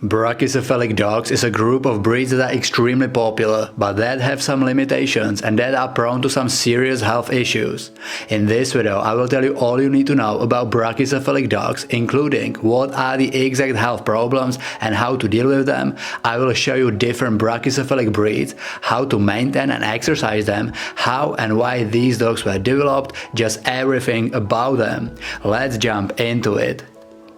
Brachycephalic dogs is a group of breeds that are extremely popular, but that have some limitations and that are prone to some serious health issues. In this video, I will tell you all you need to know about brachycephalic dogs, including what are the exact health problems and how to deal with them. I will show you different brachycephalic breeds, how to maintain and exercise them, how and why these dogs were developed, just everything about them. Let's jump into it.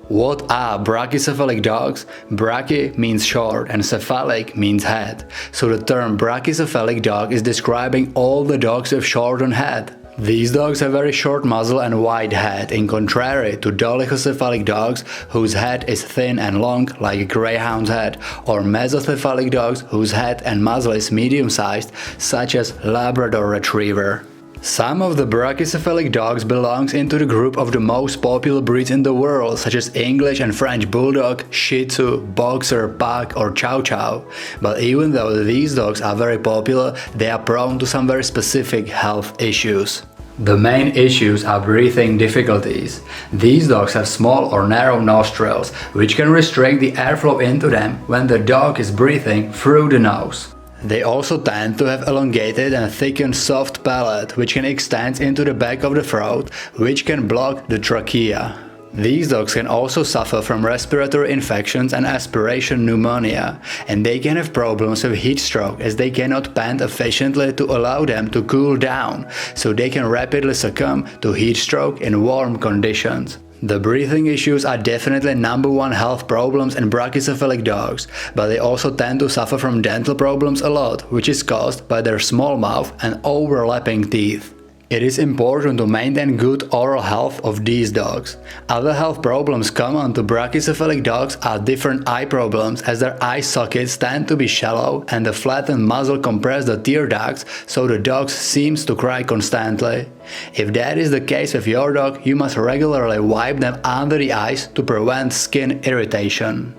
What are brachycephalic dogs? Brachy means short and cephalic means head. So the term brachycephalic dog is describing all the dogs with shortened head. These dogs have very short muzzle and wide head, in contrary to dolichocephalic dogs whose head is thin and long like a greyhound's head, or mesocephalic dogs whose head and muzzle is medium-sized, such as Labrador Retriever. Some of the brachycephalic dogs belongs into the group of the most popular breeds in the world, such as English and French Bulldog, Shih Tzu, Boxer, Pug or Chow Chow. But even though these dogs are very popular, they are prone to some very specific health issues. The main issues are breathing difficulties. These dogs have small or narrow nostrils, which can restrict the airflow into them when the dog is breathing through the nose. They also tend to have elongated and thickened soft palate, which can extend into the back of the throat, which can block the trachea. These dogs can also suffer from respiratory infections and aspiration pneumonia, and they can have problems with heat stroke as they cannot pant efficiently to allow them to cool down, so they can rapidly succumb to heat stroke in warm conditions. The breathing issues are definitely #1 health problems in brachycephalic dogs, but they also tend to suffer from dental problems a lot, which is caused by their small mouth and overlapping teeth. It is important to maintain good oral health of these dogs. Other health problems common to brachycephalic dogs are different eye problems, as their eye sockets tend to be shallow and the flattened muzzle compress the tear ducts, so the dog seems to cry constantly. If that is the case with your dog, you must regularly wipe them under the eyes to prevent skin irritation.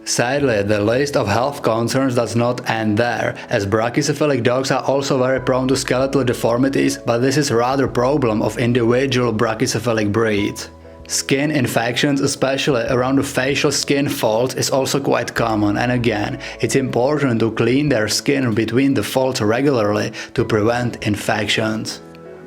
Sadly, the list of health concerns does not end there, as brachycephalic dogs are also very prone to skeletal deformities, but this is rather a problem of individual brachycephalic breeds. Skin infections, especially around the facial skin folds, is also quite common, and again, it's important to clean their skin between the folds regularly to prevent infections.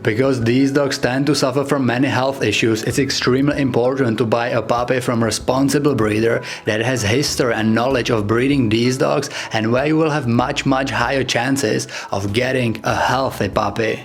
Because these dogs tend to suffer from many health issues, it's extremely important to buy a puppy from a responsible breeder that has history and knowledge of breeding these dogs, and where you will have much higher chances of getting a healthy puppy.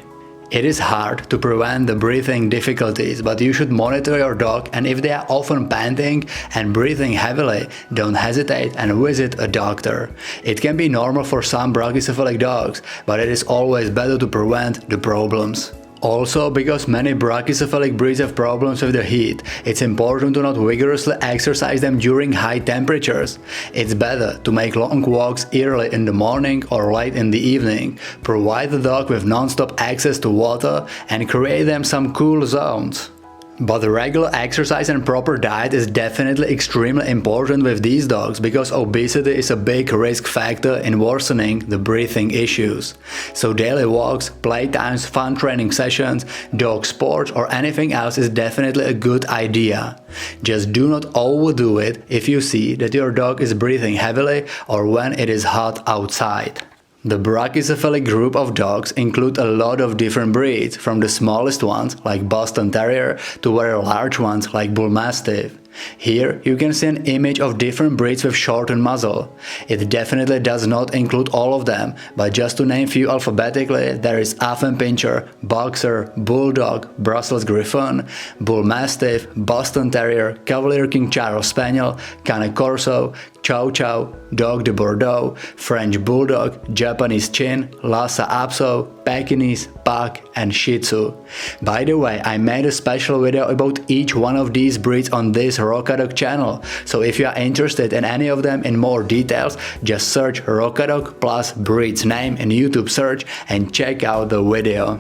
It is hard to prevent the breathing difficulties, but you should monitor your dog, and if they are often panting and breathing heavily, don't hesitate and visit a doctor. It can be normal for some brachycephalic dogs, but it is always better to prevent the problems. Also, because many brachycephalic breeds have problems with the heat, it's important to not vigorously exercise them during high temperatures. It's better to make long walks early in the morning or late in the evening, provide the dog with non-stop access to water, and create them some cool zones. But regular exercise and proper diet is definitely extremely important with these dogs, because obesity is a big risk factor in worsening the breathing issues. So daily walks, playtimes, fun training sessions, dog sports or anything else is definitely a good idea. Just do not overdo it if you see that your dog is breathing heavily or when it is hot outside. The brachycephalic group of dogs include a lot of different breeds, from the smallest ones like Boston Terrier to very large ones like Bullmastiff. Here you can see an image of different breeds with shortened muzzle. It definitely does not include all of them, but just to name few alphabetically, there is Affenpinscher, Boxer, Bulldog, Brussels Griffon, Bullmastiff, Boston Terrier, Cavalier King Charles Spaniel, Cane Corso, Chow Chow, Dog de Bordeaux, French Bulldog, Japanese Chin, Lhasa Apso, Pekingese, Pug and Shih Tzu. By the way, I made a special video about each one of these breeds on this Rocadog channel, so if you are interested in any of them in more details, just search Rocadog plus breed's name in YouTube search and check out the video.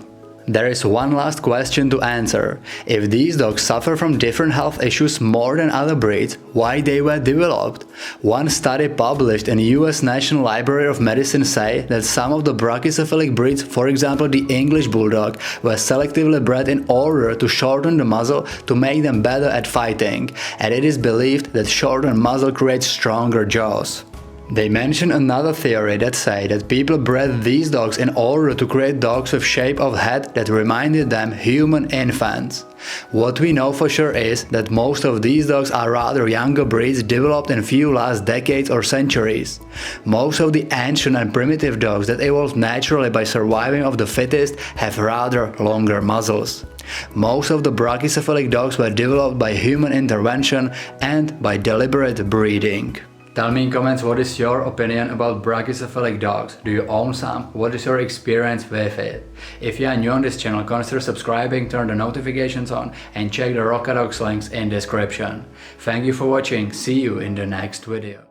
There is one last question to answer. If these dogs suffer from different health issues more than other breeds, why they were developed? One study published in US National Library of Medicine say that some of the brachycephalic breeds, for example the English Bulldog, were selectively bred in order to shorten the muzzle to make them better at fighting, and it is believed that shortened muzzle creates stronger jaws. They mention another theory that say that people bred these dogs in order to create dogs with shape of head that reminded them human infants. What we know for sure is that most of these dogs are rather younger breeds developed in few last decades or centuries. Most of the ancient and primitive dogs that evolved naturally by surviving of the fittest have rather longer muzzles. Most of the brachycephalic dogs were developed by human intervention and by deliberate breeding. Tell me in comments what is your opinion about brachycephalic dogs. Do you own some? What is your experience with it? If you are new on this channel, consider subscribing, turn the notifications on and check the Rocadog's links in description. Thank you for watching, see you in the next video.